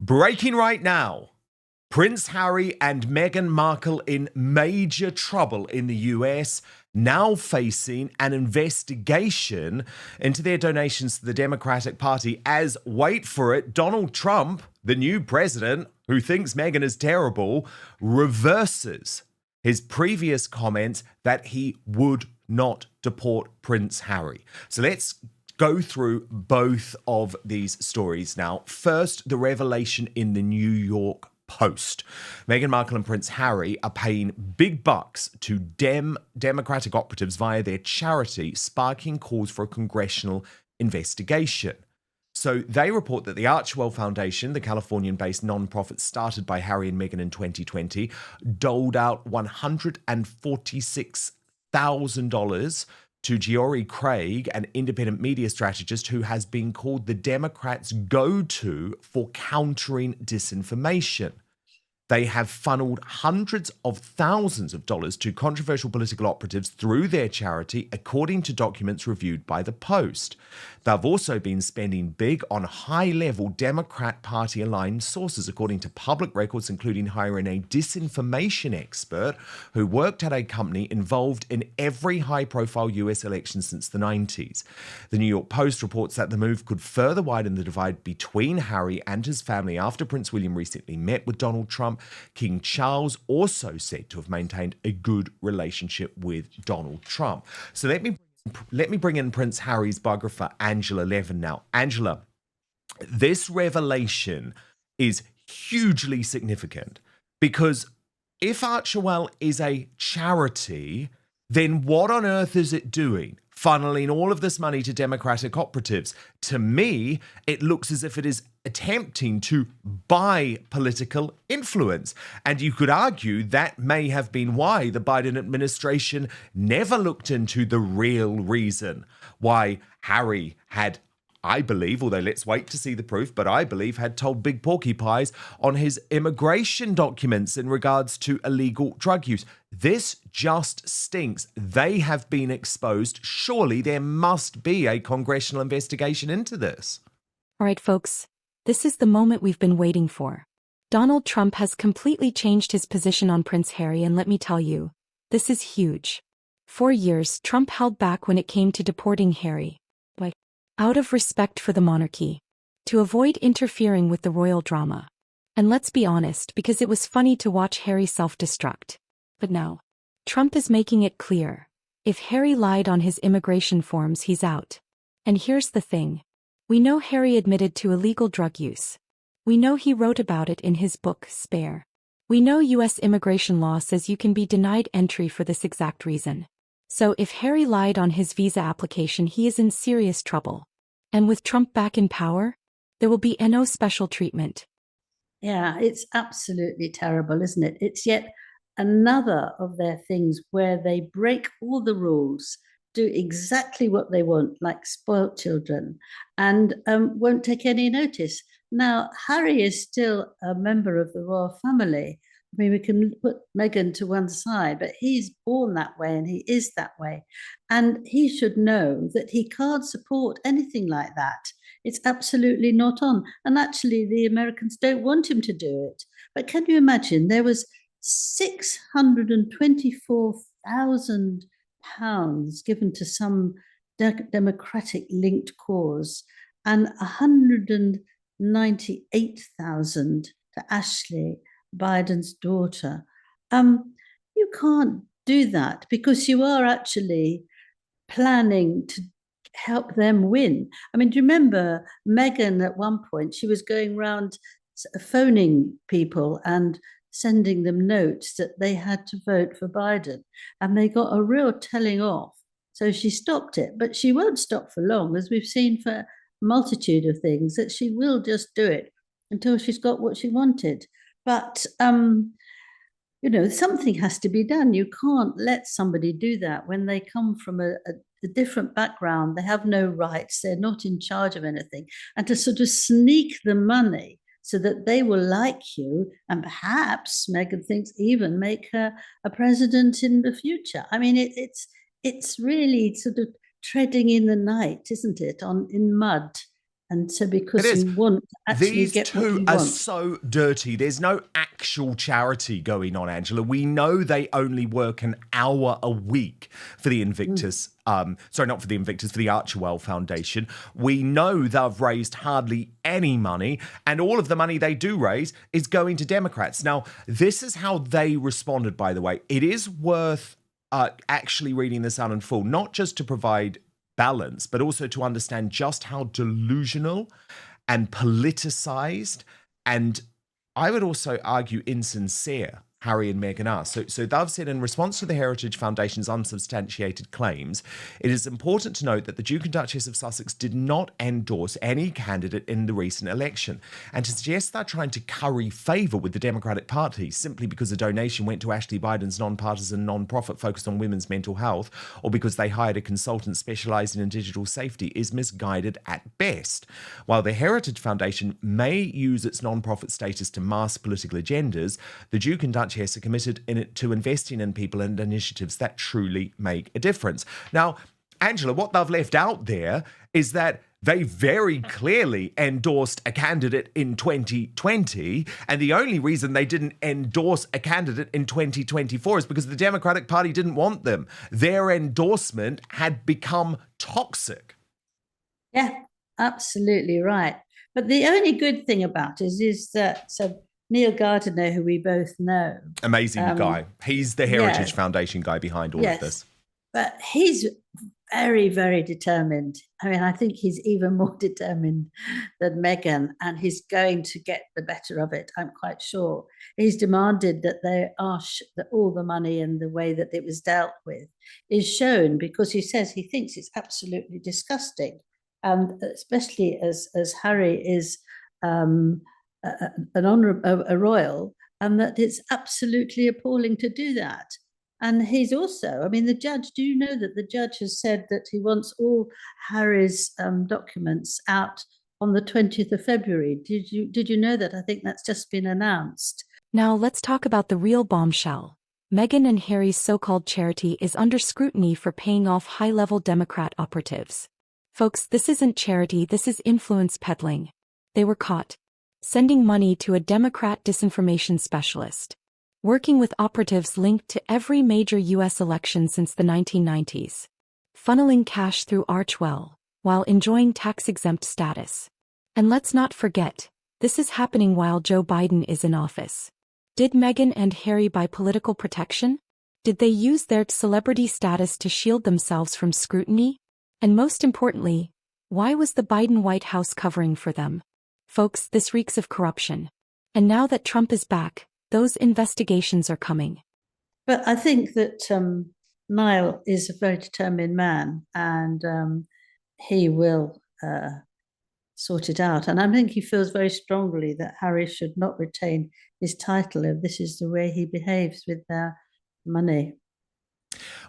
Breaking right now. Prince Harry and Meghan Markle in major trouble in the US, now facing an investigation into their donations to the Democratic Party as, wait for it, Donald Trump, the new president, who thinks Meghan is terrible, reverses his previous comments that he would not deport Prince Harry. So let's go through both of these stories now. First, the revelation in the New York Post. Meghan Markle and Prince Harry are paying big bucks to Democratic operatives via their charity, sparking calls for a congressional investigation. So they report that the Archewell Foundation, the Californian-based nonprofit started by Harry and Meghan in 2020, doled out $146,000 to Giori Craig, an independent media strategist who has been called the Democrats' go-to for countering disinformation. They have funneled hundreds of thousands of dollars to controversial political operatives through their charity, according to documents reviewed by the Post. They've also been spending big on high-level Democrat Party-aligned sources, according to public records, including hiring a disinformation expert who worked at a company involved in every high-profile US election since the 90s. The New York Post reports that the move could further widen the divide between Harry and his family after Prince William recently met with Donald Trump. King Charles also said to have maintained a good relationship with Donald Trump. So let me bring in Prince Harry's biographer, Angela Levin, now. Angela, this revelation is hugely significant because if Archewell is a charity, then what on earth is it doing, funneling all of this money to Democratic operatives? To me, it looks as if it is attempting to buy political influence. And you could argue that may have been why the Biden administration never looked into the real reason why Harry had, I believe, although let's wait to see the proof, but I believe had told Big Porcupines on his immigration documents in regards to illegal drug use. This just stinks. They have been exposed. Surely there must be a congressional investigation into this. All right, folks, this is the moment we've been waiting for. Donald Trump has completely changed his position on Prince Harry, and let me tell you, this is huge. For years, Trump held back when it came to deporting Harry. Out of respect for the monarchy, to avoid interfering with the royal drama. And let's be honest, because it was funny to watch Harry self-destruct. But now, Trump is making it clear. If Harry lied on his immigration forms, he's out. And here's the thing. We know Harry admitted to illegal drug use. We know he wrote about it in his book, Spare. We know U.S. immigration law says you can be denied entry for this exact reason. So if Harry lied on his visa application, he is in serious trouble. And with Trump back in power, there will be no special treatment. Yeah, it's absolutely terrible, isn't it? It's yet another of their things where they break all the rules, do exactly what they want, like spoilt children, and won't take any notice. Now, Harry is still a member of the royal family. I mean, we can put Meghan to one side, but he's born that way and he is that way. And he should know that he can't support anything like that. It's absolutely not on. And actually, the Americans don't want him to do it. But can you imagine? There was £624,000 given to some Democratic-linked cause and 198,000 to Ashley, Biden's daughter. You can't do that because you are actually planning to help them win. I mean, do you remember Meghan at one point? She was going around phoning people and sending them notes that they had to vote for Biden, and they got a real telling off. So she stopped it, but she won't stop for long, as we've seen for a multitude of things, that she will just do it until she's got what she wanted. But, something has to be done. You can't let somebody do that when they come from a different background. They have no rights. They're not in charge of anything. And to sort of sneak the money so that they will like you, and perhaps, Meghan thinks, even make her a president in the future. I mean, it's really sort of treading in the night, isn't it, in mud. And so It because is. you want to actually These get what two you are want. so dirty. There's no actual charity going on, Angela. We know they only work an hour a week for the Invictus. Sorry, not for the Invictus, for the Archewell Foundation. We know they've raised hardly any money, and all of the money they do raise is going to Democrats. Now, this is how they responded, by the way. It is worth actually reading this out in full, not just to provide balance, but also to understand just how delusional and politicized, and I would also argue insincere, Harry and Meghan are. So they've said in response to the Heritage Foundation's unsubstantiated claims, it is important to note that the Duke and Duchess of Sussex did not endorse any candidate in the recent election, and to suggest they're trying to curry favour with the Democratic Party simply because a donation went to Ashley Biden's non-partisan non-profit focused on women's mental health, or because they hired a consultant specialising in digital safety, is misguided at best. While the Heritage Foundation may use its non-profit status to mask political agendas, the Duke and Duchess are committed to investing in people and initiatives that truly make a difference. Now, Angela, what they've left out there is that they very clearly endorsed a candidate in 2020, and the only reason they didn't endorse a candidate in 2024 is because the Democratic Party didn't want them. Their endorsement had become toxic. Yeah, absolutely right. But the only good thing about it is that Neil Gardiner, who we both know. Amazing guy. He's the Heritage Foundation guy behind all of this. But he's very, very determined. I mean, I think he's even more determined than Meghan, and he's going to get the better of it, I'm quite sure. He's demanded that that all the money and the way that it was dealt with is shown, because he says he thinks it's absolutely disgusting. And especially as Harry is a royal, and that it's absolutely appalling to do that. And he's also, I mean, the judge, do you know that the judge has said that he wants all Harry's documents out on the 20th of February? Did you know that? I think that's just been announced. Now let's talk about the real bombshell. Meghan and Harry's so-called charity is under scrutiny for paying off high-level Democrat operatives. Folks, this isn't charity, this is influence peddling. They were caught sending money to a Democrat disinformation specialist, working with operatives linked to every major U.S. election since the 1990s, funneling cash through Archewell, while enjoying tax-exempt status. And let's not forget, this is happening while Joe Biden is in office. Did Meghan and Harry buy political protection? Did they use their celebrity status to shield themselves from scrutiny? And most importantly, why was the Biden White House covering for them? Folks, this reeks of corruption. And now that Trump is back, those investigations are coming. But I think that Niall is a very determined man, and he will sort it out. And I think he feels very strongly that Harry should not retain his title if this is the way he behaves with their money.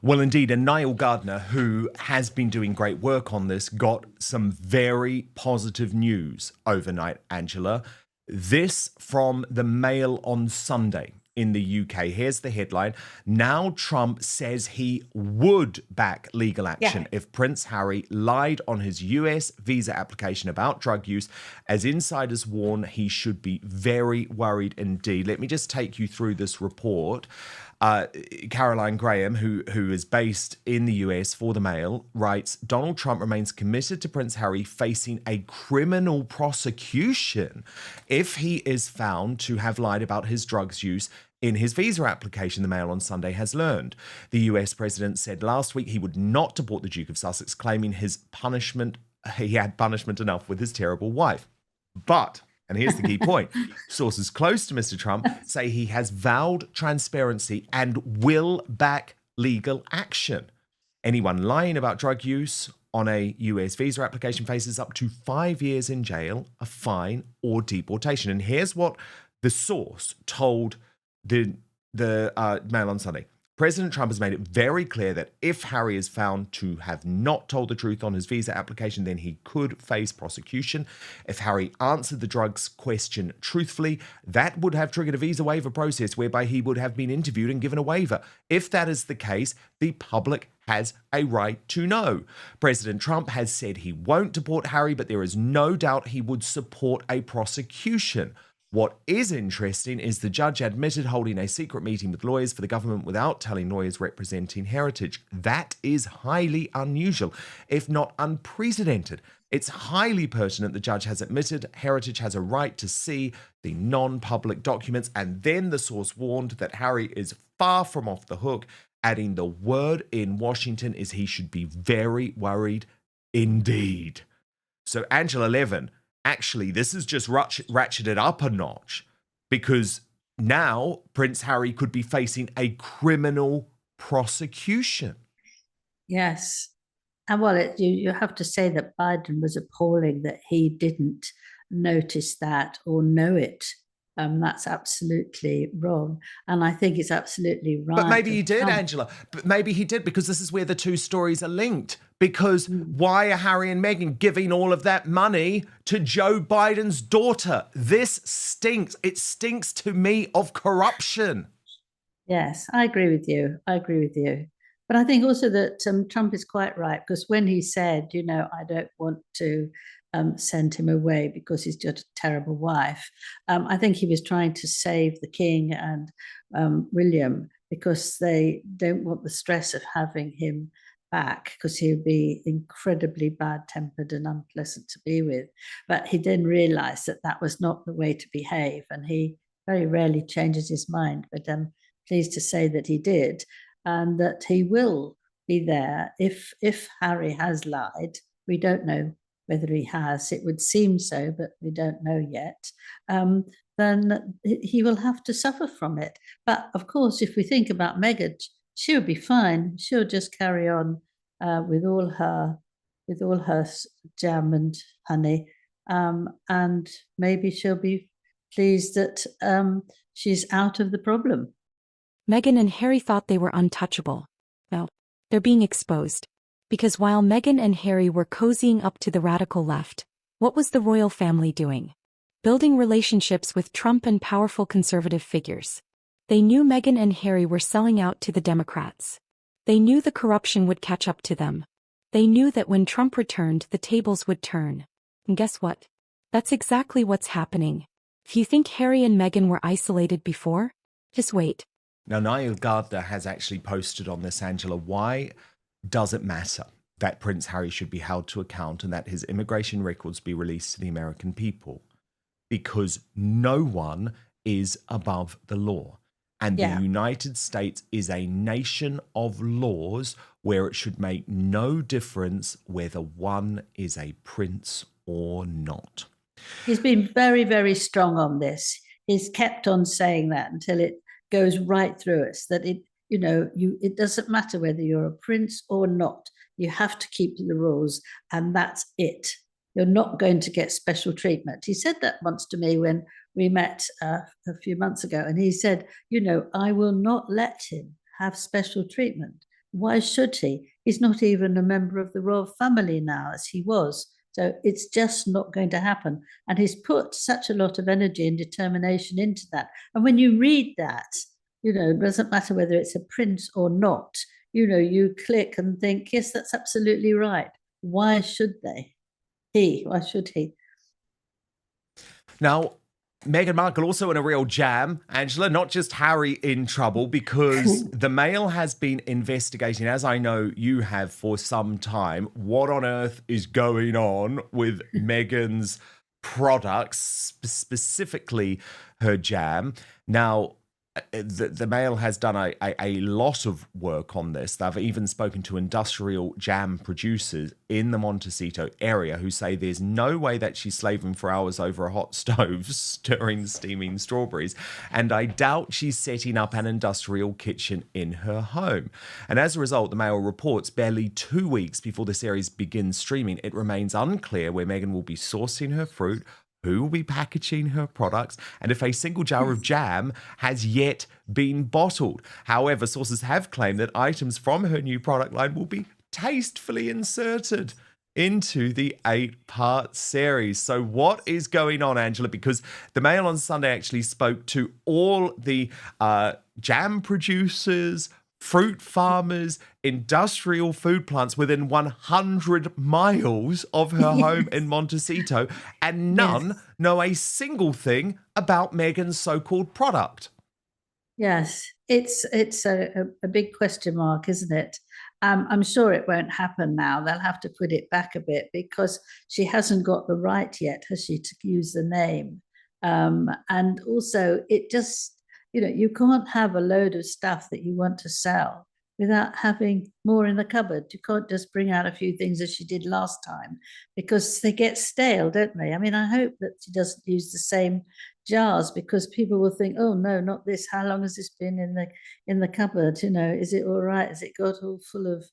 Well, indeed, and Niall Gardiner, who has been doing great work on this, got some very positive news overnight, Angela. This from the Mail on Sunday in the UK. Here's the headline. Now Trump says he would back legal action if Prince Harry lied on his US visa application about drug use. As insiders warn, he should be very worried indeed. Let me just take you through this report. Caroline Graham, who is based in the US for the Mail, writes, Donald Trump remains committed to Prince Harry facing a criminal prosecution if he is found to have lied about his drugs use in his visa application, the Mail on Sunday has learned. The US president said last week he would not deport the Duke of Sussex, claiming he had punishment enough with his terrible wife. But, and here's the key point, sources close to Mr. Trump say he has vowed transparency and will back legal action. Anyone lying about drug use on a US visa application faces up to 5 years in jail, a fine, or deportation. And here's what the source told the Mail on Sunday. President Trump has made it very clear that if Harry is found to have not told the truth on his visa application, then he could face prosecution. If Harry answered the drugs question truthfully, that would have triggered a visa waiver process whereby he would have been interviewed and given a waiver. If that is the case, the public has a right to know. President Trump has said he won't deport Harry, but there is no doubt he would support a prosecution. What is interesting is the judge admitted holding a secret meeting with lawyers for the government without telling lawyers representing Heritage. That is highly unusual, if not unprecedented. It's highly pertinent the judge has admitted Heritage has a right to see the non-public documents, and then the source warned that Harry is far from off the hook, adding the word in Washington is he should be very worried indeed. So Angela Levin, actually, this has just ratcheted up a notch because now Prince Harry could be facing a criminal prosecution. Yes. And you have to say that Biden was appalling that he didn't notice that or know it. That's absolutely wrong. And I think it's absolutely right. But maybe he did, Angela. But maybe he did, because this is where the two stories are linked. Because why are Harry and Meghan giving all of that money to Joe Biden's daughter? This stinks. It stinks to me of corruption. Yes, I agree with you. But I think also that Trump is quite right, because when he said, I don't want to send him away because he's got a terrible wife, I think he was trying to save the king and William, because they don't want the stress of having him back, because he would be incredibly bad-tempered and unpleasant to be with. But he then realized that that was not the way to behave, and he very rarely changes his mind. But I'm pleased to say that he did, and that he will be there if Harry has lied. We don't know whether he has. It would seem so, but we don't know yet. Then he will have to suffer from it. But of course, if we think about Meghan, she'll be fine. She'll just carry on with all her jam and honey, and maybe she'll be pleased that she's out of the problem. Meghan and Harry thought they were untouchable. Well, they're being exposed. Because while Meghan and Harry were cozying up to the radical left, what was the royal family doing? Building relationships with Trump and powerful conservative figures. They knew Meghan and Harry were selling out to the Democrats. They knew the corruption would catch up to them. They knew that when Trump returned, the tables would turn. And guess what? That's exactly what's happening. If you think Harry and Meghan were isolated before, just wait. Now, Niall Gardner has actually posted on this, Angela, why does it matter that Prince Harry should be held to account and that his immigration records be released to the American people? Because no one is above the law. And the United States is a nation of laws where it should make no difference whether one is a prince or not. He's been very, very strong on this. He's kept on saying that until it goes right through us, that it doesn't matter whether you're a prince or not. You have to keep to the rules, and that's it. You're not going to get special treatment. He said that once to me when we met a few months ago, and he said, I will not let him have special treatment. Why should he? He's not even a member of the royal family now, as he was. So it's just not going to happen. And he's put such a lot of energy and determination into that. And when you read that, it doesn't matter whether it's a prince or not, you click and think, yes, that's absolutely right. Why should they? Why should he? Now, Meghan Markle also in a real jam, Angela, not just Harry in trouble, because the Mail has been investigating, as I know you have for some time, what on earth is going on with Meghan's products, specifically her jam. Now, the Mail has done a lot of work on this. They've even spoken to industrial jam producers in the Montecito area who say there's no way that she's slaving for hours over a hot stove stirring steaming strawberries. And I doubt she's setting up an industrial kitchen in her home. And as a result, the Mail reports barely 2 weeks before the series begins streaming, it remains unclear where Meghan will be sourcing her fruit, who will be packaging her products, and if a single jar of jam has yet been bottled. However, sources have claimed that items from her new product line will be tastefully inserted into the 8-part series. So what is going on, Angela? Because the Mail on Sunday actually spoke to all the jam producers, fruit farmers, industrial food plants within 100 miles of her home in Montecito, and none know a single thing about Meghan's so-called product. Yes, it's a big question mark, isn't it? I'm sure it won't happen now. They'll have to put it back a bit because she hasn't got the right yet, has she, to use the name? And also, it just, you can't have a load of stuff that you want to sell without having more in the cupboard. You can't just bring out a few things as she did last time because they get stale, don't they? I mean, I hope that she doesn't use the same jars because people will think, oh no, not this. How long has this been in the cupboard? Is it all right? Has it got all full of,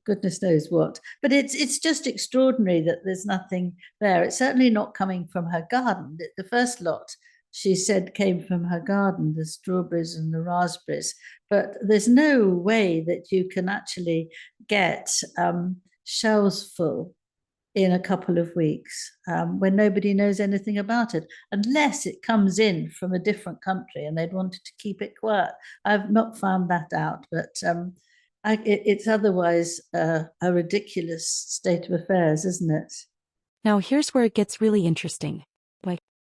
goodness knows what? But it's just extraordinary that there's nothing there. It's certainly not coming from her garden. The first lot she said came from her garden, the strawberries and the raspberries. But there's no way that you can actually get shelves full in a couple of weeks when nobody knows anything about it, unless it comes in from a different country and they'd wanted to keep it quiet. I've not found that out, but it's otherwise a ridiculous state of affairs, isn't it? Now here's where it gets really interesting.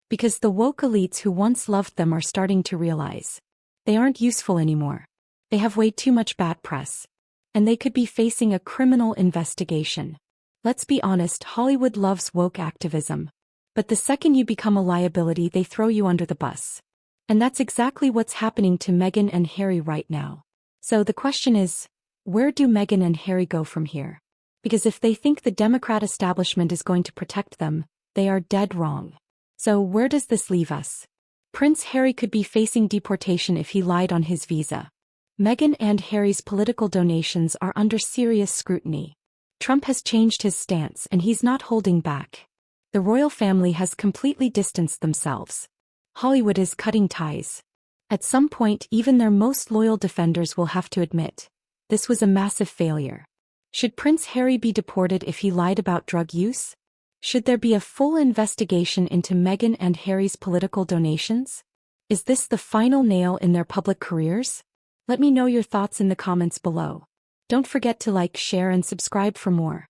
Because the woke elites who once loved them are starting to realize they aren't useful anymore. They have way too much bad press. And they could be facing a criminal investigation. Let's be honest, Hollywood loves woke activism. But the second you become a liability, they throw you under the bus. And that's exactly what's happening to Meghan and Harry right now. So the question is, where do Meghan and Harry go from here? Because if they think the Democrat establishment is going to protect them, they are dead wrong. So where does this leave us? Prince Harry could be facing deportation if he lied on his visa. Meghan and Harry's political donations are under serious scrutiny. Trump has changed his stance and he's not holding back. The royal family has completely distanced themselves. Hollywood is cutting ties. At some point, even their most loyal defenders will have to admit, this was a massive failure. Should Prince Harry be deported if he lied about drug use? Should there be a full investigation into Meghan and Harry's political donations? Is this the final nail in their public careers? Let me know your thoughts in the comments below. Don't forget to like, share, and subscribe for more.